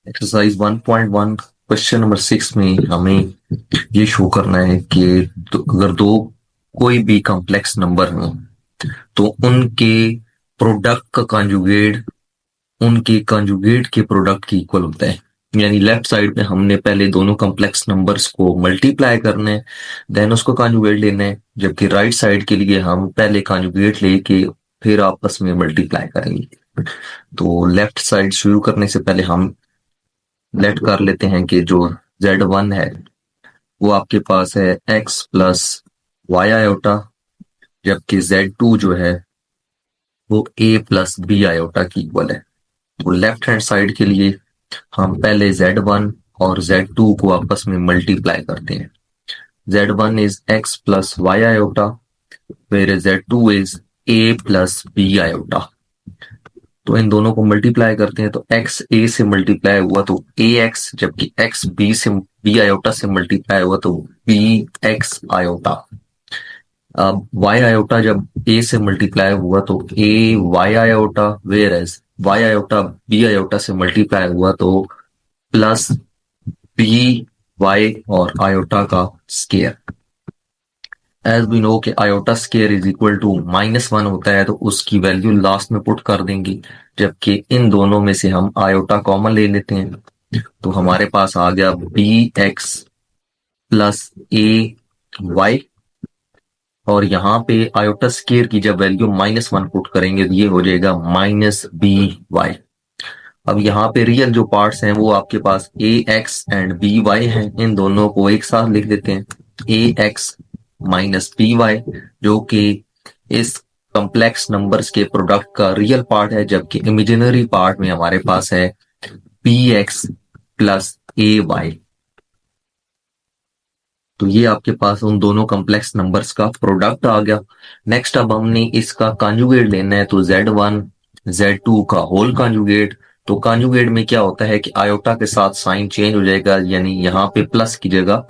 Exercise 1.1 question number 6 में हमें ये शो करना है कि अगर दो कोई भी कॉम्प्लेक्स नंबर हो तो उनके प्रोडक्ट का कॉन्जुगेट उनके कॉन्जुगेट के प्रोडक्ट की इक्वल होता है। यानी लेफ्ट साइड में हमने पहले दोनों कॉम्प्लेक्स नंबर्स को मल्टीप्लाई करना है, देन उसको कॉन्जुगेट लेना है, जबकि राइट साइड के लिए हम पहले कॉन्जुगेट लेके फिर आपस में मल्टीप्लाई करेंगे। तो लेफ्ट साइड शुरू करने से पहले हम लेट कर लेते हैं कि जो Z1 है वो आपके पास है x प्लस वाई आयोटा, जबकि Z2 जो है वो a प्लस बी आयोटा की इक्वल है। तो लेफ्ट हैंड साइड के लिए हम पहले Z1 और Z2 को आपस में मल्टीप्लाई करते हैं। Z1 is x plus Y iota, फिर Z2 is a plus B iota. तो इन दोनों को मल्टीप्लाई करते हैं तो x a से मल्टीप्लाई हुआ तो ax, जबकि x b आयोटा से मल्टीप्लाई हुआ तो b x आयोटा। अब y आयोटा जब a से मल्टीप्लाई हुआ तो a y iota, whereas y iota b iota से मल्टीप्लाई हुआ तो प्लस b y और आयोटा का स्केयर। एज वी नो कि iota square is equal to -1 होता है, तो उसकी वैल्यू लास्ट में पुट कर देंगे, जबकि इन दोनों में से हम आयोटा कॉमन ले लेते हैं। तो हमारे पास आ गया B x plus a Y, और यहाँ पे आयोटा स्केयर की जब वैल्यू -1 पुट करेंगे तो ये हो जाएगा माइनस बी वाई। अब यहाँ पे रियल जो पार्ट्स हैं वो आपके पास ए एक्स एंड बी वाई हैं, इन दोनों को एक साथ लिख देते हैं, ए एक्स माइनस बी वाई, जो कि इस कॉम्प्लेक्स नंबर्स के प्रोडक्ट का रियल पार्ट है, जबकि इमेजिनरी पार्ट में हमारे पास है P x plus a y. तो ये आपके पास उन दोनों कॉम्प्लेक्स नंबर्स का प्रोडक्ट आ गया। नेक्स्ट अब हमने इसका कॉन्जुगेट लेना है, तो Z1 Z2 का होल कॉन्जुगेट। तो कॉन्जुगेट में क्या होता है कि आयोटा के साथ साइन चेंज हो जाएगा, यानी यहाँ पे प्लस की जगह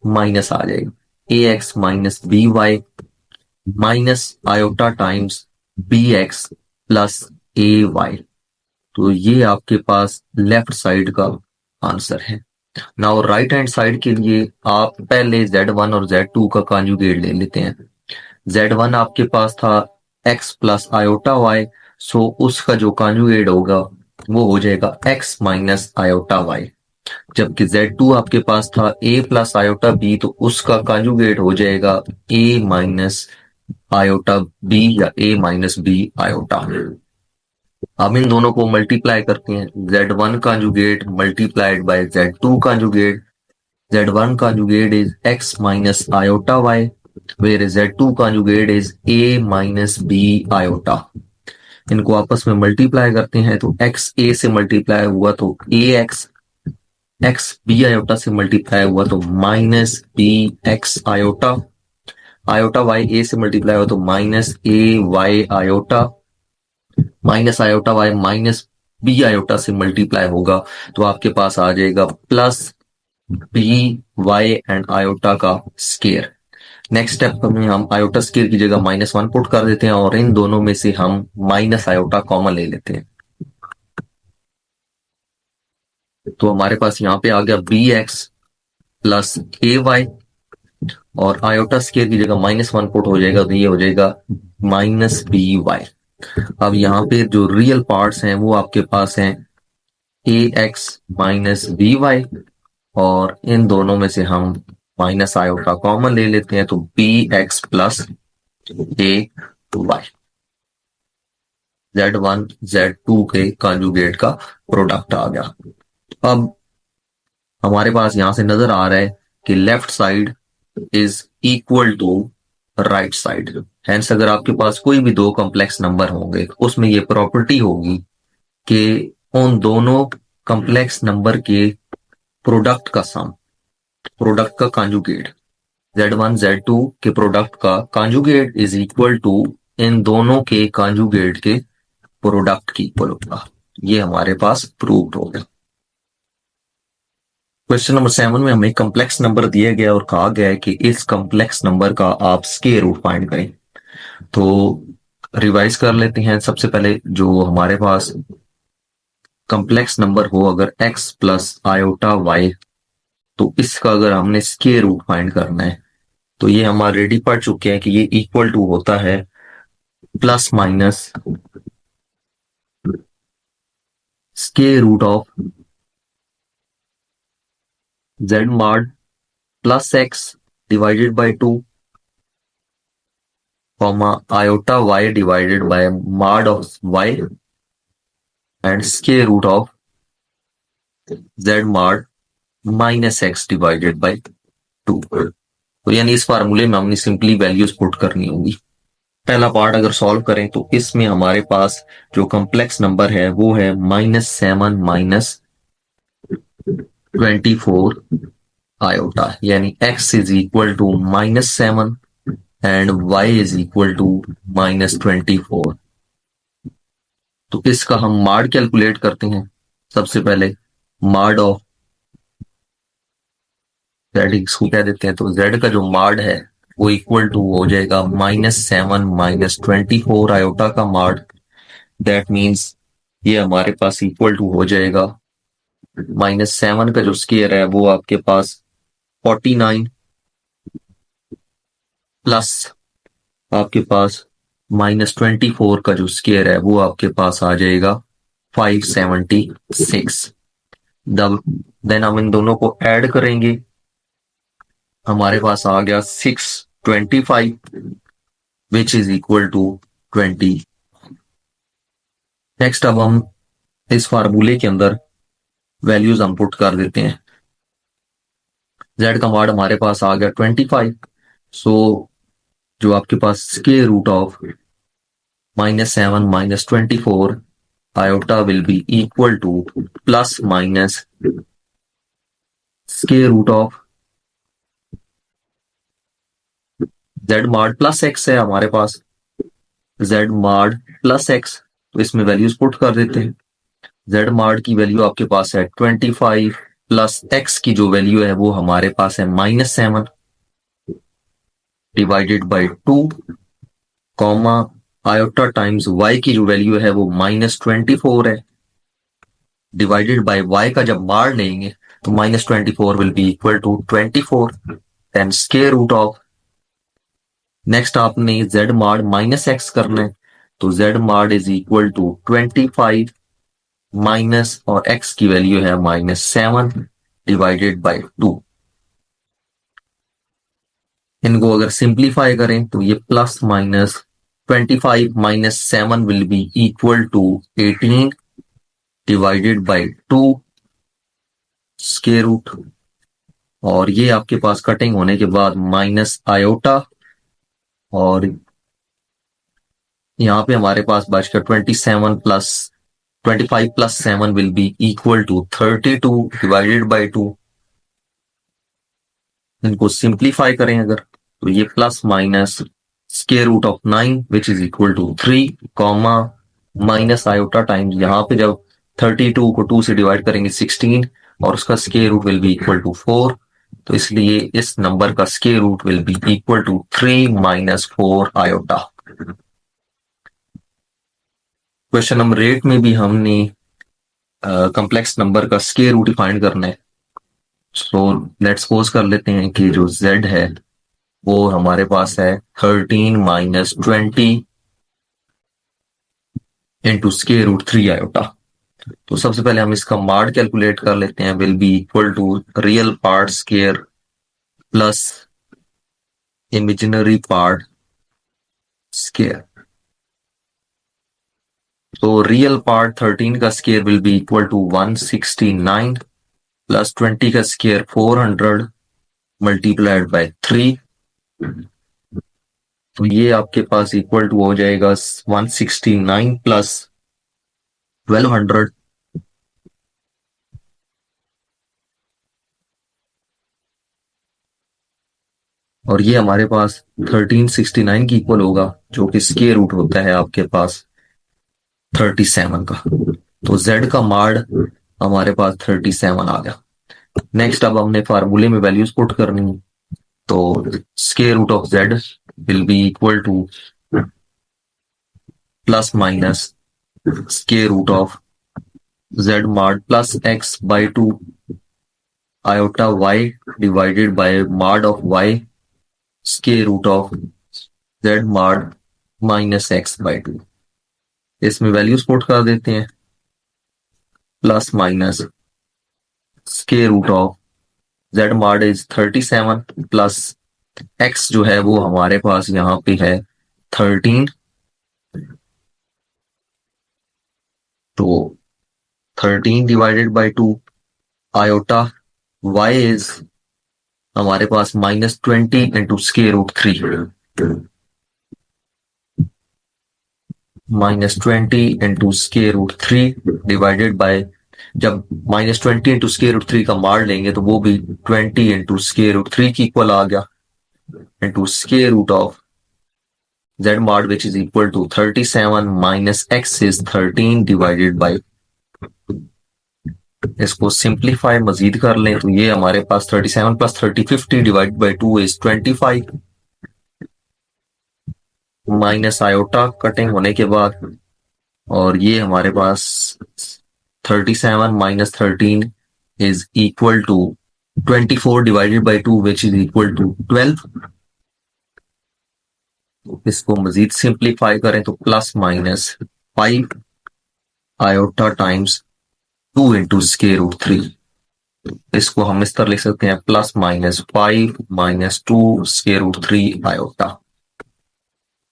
माइनस आ जाएगा, a x minus b y minus iota times b x plus a y. तो ये आपके पास लेफ्ट साइड का आंसर है। नाउ राइट हैंड साइड के लिए आप पहले Z1 और Z2 का कॉन्जुगेट ले लेते हैं। Z1 आपके पास था x प्लस आयोटा वाई, सो उसका जो कॉन्जुगेट होगा वो हो जाएगा x माइनस आयोटा वाई। जबकि Z2 आपके पास था a प्लस आयोटा बी, तो उसका कॉन्जुगेट हो जाएगा a माइनस आयोटा बी या a माइनस बी आयोटा। अब इन दोनों को मल्टीप्लाई करते हैं, Z1 conjugate multiplied by Z2 conjugate. Z1 conjugate is x minus iota y, whereas Z2 conjugate is a minus b iota। इनको आपस में मल्टीप्लाई करते हैं तो x a से मल्टीप्लाई हुआ तो a x, x b iota से मल्टीप्लाई हुआ तो minus b x iota, iota y a से मल्टीप्लाई हुआ तो minus a y iota, minus iota y minus b iota से मल्टीप्लाई होगा तो आपके पास आ जाएगा plus B Y and iota का स्केयर। नेक्स्ट स्टेप में हम आयोटा स्केयर की जगह -1 पुट कर देते हैं और इन दोनों में से हम माइनस आयोटा कॉमन ले लेते हैं। तो हमारे पास यहाँ पे आ गया B x plus a Y, और आयोटा स्केयर की जगह -1 पुट हो जाएगा तो ये हो जाएगा माइनस बी वाई। अब यहाँ पे जो रियल पार्ट्स हैं वो आपके पास हैं ए एक्स माइनस बी वाई, और इन दोनों में से हम माइनस आयोटा कॉमन ले लेते हैं तो B x plus a Y. Z1 Z2 के कॉन्जुगेट का प्रोडक्ट आ गया। अब हमारे पास यहां से नजर आ रहा है कि left side is equal to right side. Hence अगर आपके पास कोई भी दो कॉम्प्लेक्स नंबर होंगे उसमें ये प्रॉपर्टी होगी कि उन दोनों कॉम्प्लेक्स नंबर के प्रोडक्ट का सम, प्रोडक्ट का कॉन्जुगेट, Z1 Z2 के प्रोडक्ट का कॉन्जुगेट इज इक्वल टू इन दोनों के कॉन्जुगेट के प्रोडक्ट की इक्वल होगा। ये हमारे पास प्रूव्ड हो गया। क्वेश्चन नंबर 7 में हमें कॉम्प्लेक्स नंबर दिया गया और कहा गया है कि इस कॉम्प्लेक्स नंबर का आप स्क्वायर रूट फाइंड करें। तो रिवाइज कर लेते हैं। सबसे पहले जो हमारे पास कॉम्प्लेक्स नंबर हो अगर x प्लस आयोटा y, तो इसका अगर हमने स्क्वायर रूट फाइंड करना है तो ये हम ऑलरेडी पढ़ चुके हैं कि ये इक्वल टू होता है plus minus square root of z mod plus x divided by 2 comma iota y divided by mod of y and square root of z mod minus x divided by 2। तो यानी इस फार्मूले में हमने simply values put करनी होगी। पहला part अगर सॉल्व करें तो इसमें हमारे पास जो कॉम्प्लेक्स नंबर है वो है -7 -24 आयोटा, यानी x is equal to -7 and y is equal to -24। तो इसका हम मॉड कैलकुलेट करते हैं। सबसे पहले मॉड ऑफ z इसको कह देते हैं, तो z का जो मॉड है वो इक्वल टू हो जाएगा -7 -24 आयोटा का मॉड। दैट मीन्स ये हमारे पास इक्वल टू हो जाएगा -7 का जो स्क्वायर है वो आपके पास 49 प्लस आपके पास -24 का जो स्क्वायर है वो आपके पास आ जाएगा 576। देन हम इन दोनों को ऐड करेंगे, हमारे पास आ गया 625 which is equal to 20। Next अब हम इस फार्मूले के अंदर वैल्यूज हम पुट कर देते हैं। z का मॉड हमारे पास आ गया 25, सो जो आपके पास square root of -7 -24 iota will be equal to plus minus square root of z mod plus x है हमारे पास, z मॉड प्लस x, तो इसमें वैल्यूज पुट कर देते हैं। z मॉड की वैल्यू आपके पास है 25 प्लस x की जो वैल्यू है वो हमारे पास है -7 divided by 2 comma iota times y की जो वैल्यू है वो -24 है डिवाइडेड बाय y का जब मॉड लेंगे तो -24 will be equal to 24 then square root of, next आपने z मॉड -x करना है, तो z mod is equal to 25 minus और x की वैल्यू है -7 डिवाइडेड बाय 2। इनको अगर सिंप्लीफाई करें तो ये plus minus 25 minus 7 will be equal to 18 divided by 2 square root, और ये आपके पास कटिंग होने के बाद माइनस आयोटा, और यहाँ पे हमारे पास बचकर 27 plus 25 plus 7 will be equal to 32 divided by 2। इनको सिंप्लीफाई करें अगर तो ये plus minus square root of 9 which is equal to 3 comma minus iota times यहाँ पे जब 32 को 2 से डिवाइड करेंगे 16 और उसका square root will be equal to 4, तो इसलिए इस नंबर का square root will be equal to 3 minus 4 iota. Question number 8 में भी हमने कॉम्प्लेक्स नंबर का स्क्वायर रूट फाइंड करना है। सो लेट्स सपोज कर लेते हैं कि जो z है वो हमारे पास है 13 minus 20 into square root 3 iota. तो सबसे पहले हम इसका मॉड कैलकुलेट कर लेते हैं, will be equal to real part square plus imaginary part square. तो रियल पार्ट 13 का square will be equal to 169 plus 20 का स्क्वायर 400 मल्टीप्लाइड बाय 3, तो ये आपके पास इक्वल टू हो जाएगा 169 प्लस 1200, और ये हमारे पास 1369 की इक्वल होगा जो कि स्क्वायर रूट होता है आपके पास 37 का। तो z का मॉड हमारे पास 37 आ गया। नेक्स्ट अब हमने फार्मूले में वैल्यूज पुट करनी है, तो square root of z will be equal to plus minus square root of z mod plus x by 2 iota y divided by mod of y square root of z mod minus x by 2। इसमें values put कर देते हैं, plus minus square root of z mod is 37 plus x जो है वो हमारे पास यहाँ पे है 13, तो 13 divided by 2 iota y is हमारे पास -20 into square root 3, -20 into square root 3 divided by, जब -20 इंटू स्क्वायर रूट 3 का मार लेंगे तो वो भी 20 इंटू स्क्वायर रूट 3 की इक्वल आ गया, into square root of z mod which is equal to 37 minus x is 13 divided by, इसको सिंप्लीफाई मजीद कर लें तो ये हमारे पास 37 plus 30 50 divide by 2 is 25, minus iota cutting होने के बाद, और ये हमारे पास 37 minus 13 is equal to 24 divided by 2 which is equal to 12। इसको मजीद सिंप्लीफाई करें तो plus minus 5 iota times 2 into square root 3, इसको हम इस तरह लिख सकते हैं plus minus 5 minus 2 square root 3 iota.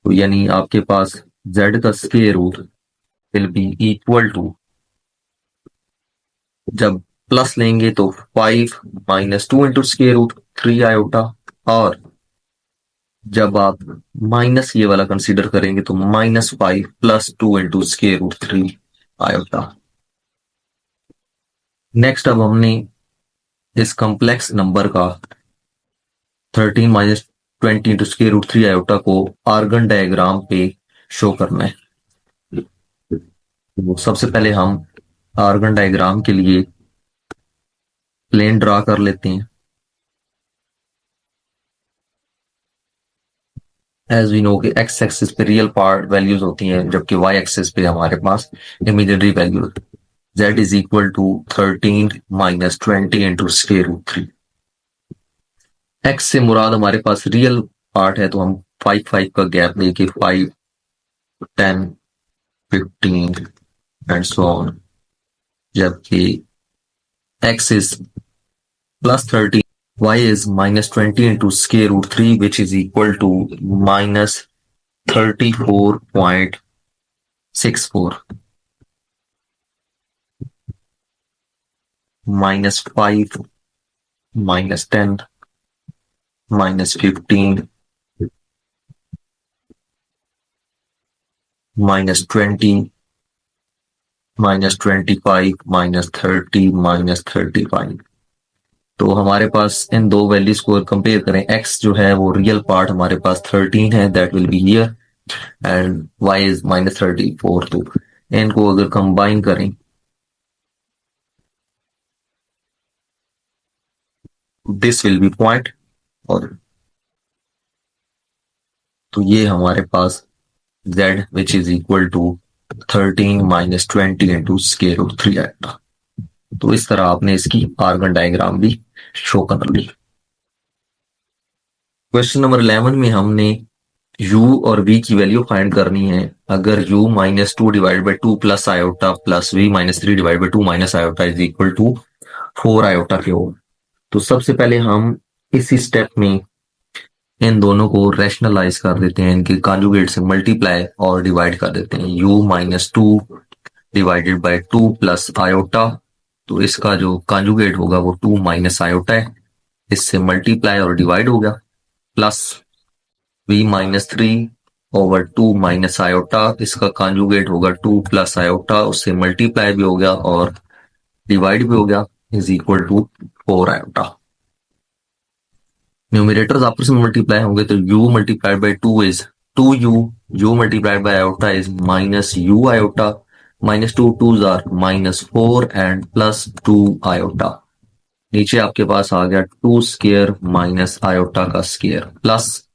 तो यानी आपके पास z का square root will be equal to, जब प्लस लेंगे तो 5 minus 2 into square root 3 iota, और जब आप माइनस ये वाला कंसीडर करेंगे तो -5 plus 2 into square root 3 iota. Next अब हमने इस कॉम्प्लेक्स नंबर का 13 minus 20 into square root 3 iota को आर्गन डायग्राम पे शो करना है। तो सबसे पहले हम आर्गन डायग्राम के लिए प्लेन ड्रा कर लेते हैं। एज वी नो कि एक्स एक्सिस पे रियल पार्ट वैल्यूज होती हैं, जबकि वाई एक्सिस पे हमारे पास imaginary value z is equal to 13 minus 20 into square root 3। x से मुराद हमारे पास रियल पार्ट है, तो हम 5 का गैप लेके 5 10 15 एंड सो ऑन, जबकि x is plus 13, y is -20 into square root 3 which is equal to -34.64, -5 -10 -15 -20 -25 -30 -35। तो हमारे पास इन दो वैल्यूज को कंपेयर करें, x जो है वो रियल पार्ट हमारे पास 13 है, that will be here, and y is -34। तो इनको अगर कंबाइन करें दिस विल बी पॉइंट, और तो ये हमारे पास z which is equal to 13 minus 20 into square root 3 आएगा। तो इस तरह आपने इसकी आर्गन डायग्राम भी शो कर ली। क्वेश्चन नंबर 11 में हमने u और v की वैल्यू फाइंड करनी है। अगर u -2 divide by 2 plus iota plus v -3 divide by 2 minus iota is equal to 4 iota के हो, तो सबसे पहले हम इसी स्टेप में इन दोनों को रैशनलाइज कर देते हैं, इनके कॉन्जुगेट से मल्टीप्लाई और डिवाइड कर देते हैं। u -2 divided by 2 plus iota, तो इसका जो कॉन्जुगेट होगा वो 2 माइनस आयोटा है, इससे मल्टीप्लाई और डिवाइड होगा, plus v -3 over 2 minus iota, इसका कॉन्जुगेट होगा 2 प्लस आयोटा, उससे मल्टीप्लाई भी हो गया और डिवाइड भी हो गया, is equal to 4 iota. Numerators आपस में मल्टीप्लाई होंगे तो u multiplied by 2 is 2u, u multiplied by iota is -u iota, -2 2s are -4 and +2 iota. नीचे आपके पास आ गया 2 स्क्वायर माइनस आयोटा का square, plus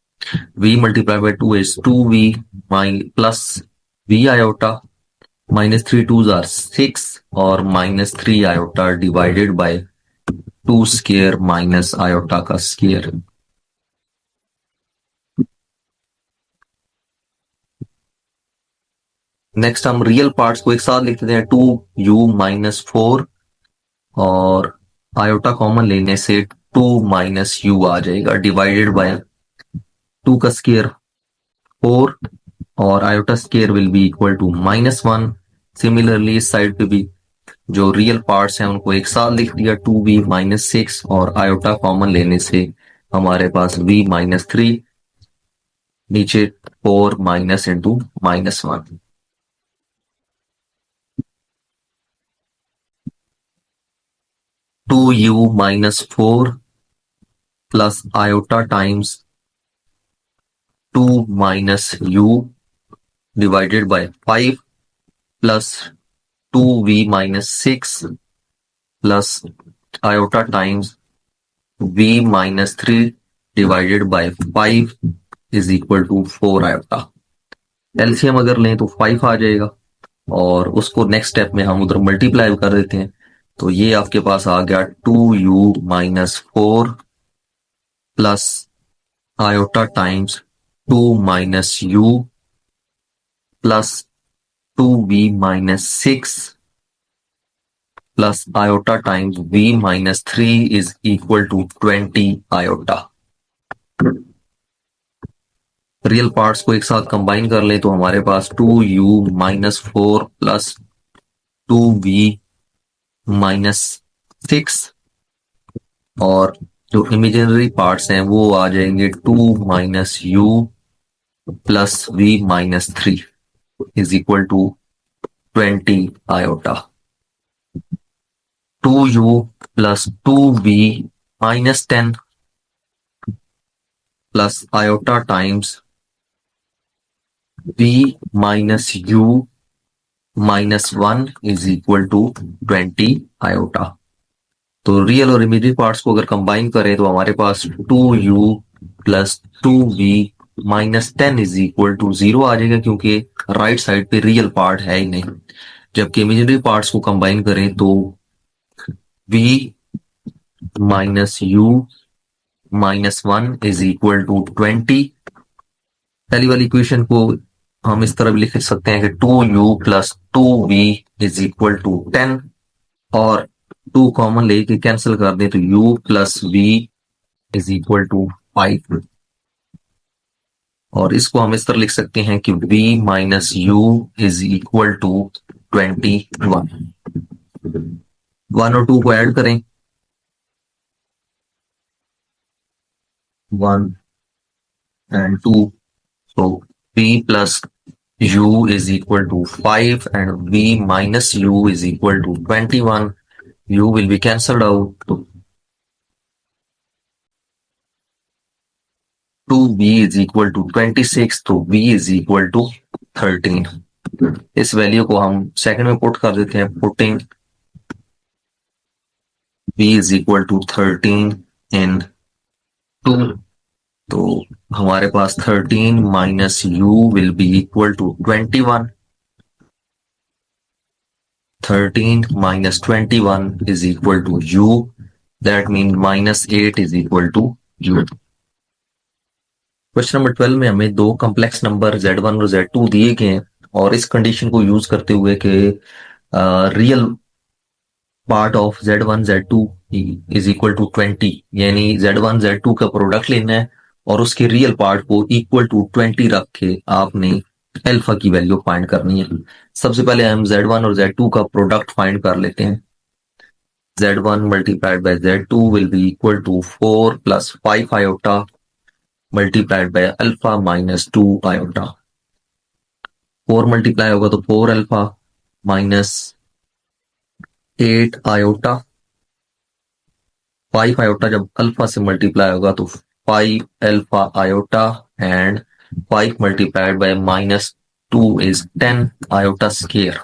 v multiplied by 2 is 2v plus v iota, minus three two are six और minus three iota divided by two square minus iota का square. Next हम real parts को एक साथ लिख देते हैं, टू यू माइनस फोर और आयोटा कॉमन लेने से टू माइनस यू आ जाएगा डिवाइडेड बाय टू का स्केयर फोर और iota square will be equal to minus one. Similarly इस साइड पे भी जो रियल पार्ट्स हैं उनको एक साथ लिख दिया, टू वी माइनस सिक्स और आयोटा कॉमन लेने से हमारे पास वी माइनस थ्री, नीचे four minus into minus one. Two you minus four plus iota times two minus U divided by five plus two we minus six plus iota times v minus three divided by five is equal to four iota. LCM अगर लें तो five आ जाएगा और उसको next step में हम उधर multiply कर देते हैं, तो ये आपके पास आ गया two you minus four plus iota times two minus u plus two we minus six plus iota times v minus three is equal to 20 iota. Real parts को एक साथ कंबाइन कर ले तो हमारे पास two you minus four plus two we minus six और जो इमेजिनरी पार्ट्स हैं वो आ जाएंगे two minus u plus v minus three is equal to 20 iota. To you plus two we minus 10 plus iota times v minus you minus one is equal to 20 iota. तो real और imaginary parts को अगर combine करें तो हमारे पास two you plus two we minus 10 is equal to zero आ जाएगा क्योंकि राइट साइड पे रियल पार्ट है ही नहीं। जबकि इमेजिनरी पार्ट्स को कंबाइन करें तो v minus you minus one is equal to 20। पहली वाली इक्वेशन को हम इस तरह भी लिख सकते हैं कि two you plus two V is equal to 10 और टू कॉमन लेके कैंसिल कर दें तो u plus V is equal to 5 और इसको हम इस तरह लिख सकते हैं कि v minus U is equal to 21। One और टू को ऐड करें, one and two, so v plus u is equal to 5 and v minus u is equal to 21. u will be cancelled out. So 2v is equal to 26, तो v is equal to 13। इस value को हम second में put कर देते हैं, putting v is equal to 13 in 2, तो हमारे पास 13 minus U will be equal to 21। 13 minus 21 is equal to u, that means minus 8 is equal to u। Question number 12 में हमें दो कॉम्प्लेक्स नंबर z1 और z2 दिए गए हैं और इस कंडीशन को यूज करते हुए कि real part of z1 z2 is equal to 20, यानी z1 z2 का प्रोडक्ट लेना है और उसके रियल पार्ट को इक्वल टू 20 रख के आपने अल्फा की वैल्यू फाइंड करनी है। सबसे पहले हम z1 और z2 का प्रोडक्ट फाइंड कर लेते हैं। z1 multiplied by z2 will be equal to 4 plus 5 iota multiplied by alpha minus 2 iota. 4 multiply होगा तो 4 अल्फा माइनस 8 आयोटा, 5 आयोटा जब अल्फा से मल्टीप्लाई होगा तो 5 alpha iota and 5 multiplied by minus 2 is 10 iota square.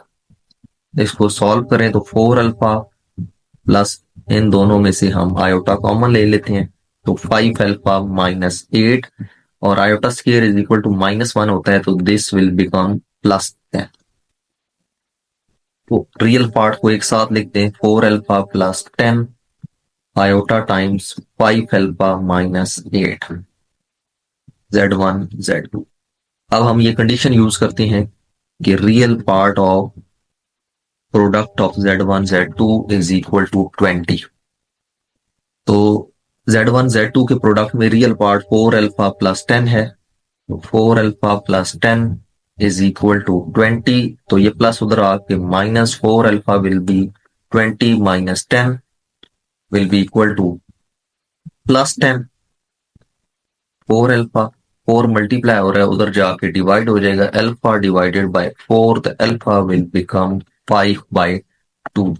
इसको solve करें तो 4 alpha plus इन दोनों में से हम आयोटा कॉमन ले लेते हैं तो 5 अल्फा माइनस 8 और iota square is equal to minus 1 होता है तो दिस विल बिकम प्लस 10। तो रियल पार्ट को एक साथ लिखते हैं, 4 alpha plus 10 iota times 5 alpha minus 8 Z1 Z2। अब हम ये कंडीशन यूज करते हैं कि real part of product of Z1 Z2 is equal to 20। तो Z1 Z2 के प्रोडक्ट में रियल पार्ट 4 अल्फा प्लस 10 है, तो 4 alpha plus 10 is equal to 20। तो ये प्लस उधर आके -4 alpha will be 20 minus 10 will be equal to +10। 4 alpha 4 multiply हो रहा है, उधर जाके डिवाइड हो जाएगा, alpha divided by 4, the alpha will become 5/2।